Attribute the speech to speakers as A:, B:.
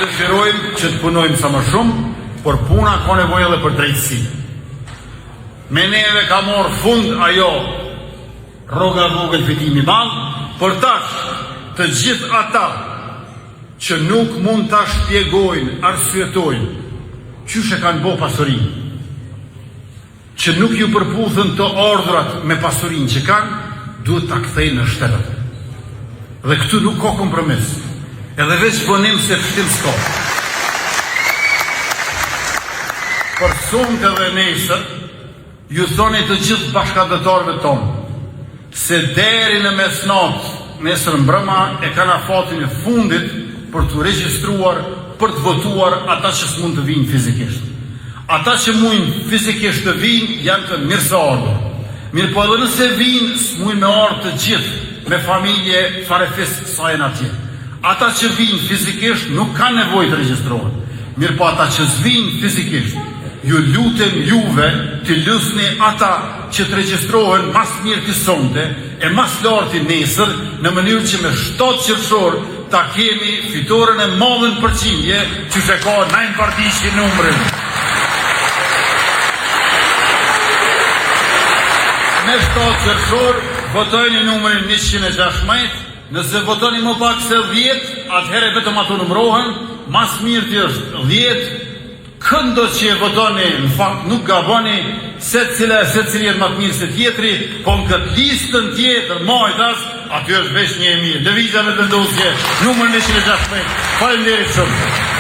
A: dëshirojmë që të punojmë sa më shumë, por puna ka nevojë edhe për drejtësi. Me neve ka morë fund ajo rroga vogël fitimi madh, por tash të gjithë ata që nuk mund ta shpjegojnë, arsyetojnë qysh e kanë bo pasurinë, që nuk ju përputhën të ordrat me pasurinë që kanë, duhet ta kthejnë në shtetet. Dhe këtu nuk ka kompromis. Edhe veç bënim se fshtim s'ka. Për sonte dhe nesër, ju thoni të gjithë bashkëdhetarëve tonë, se deri në mesnatë, nesër mbrëma e kanë afatin e fundit për të regjistruar, për të votuar ata që s'mund të vinë fizikisht. Ata që mujnë fizikisht të vinë janë të mirëseardhur. Mirë po edhe nëse vinë, s'mujnë me ardhë të gjithë, me familje farefis sajnë atje. Ata që vinë fizikisht nuk kanë nevojë të regjistrohen. Mirë po ata që s'vinë fizikisht, ju lutem juve të lusni ata që të regjistrohen mas mirë të sonte e mas larti nesër, në mënyrë që me 7 qershor ta kemi fitoren e madhen përqindje që se ka 9 partishi numrin. Me 7 qershor votojni numrin 116, nëse votoni më pak se 10, atëhere vetëm ato numrohen, mas mirë të është 10, këndo që e votoni, në fakt nuk gaboni, se cili jetë më të mirë se tjetri, po në këtë listën tjetër, majtas, aty është veç një e mirë. Lëvizja me të ndosje, numër 116, faleminderit shumë.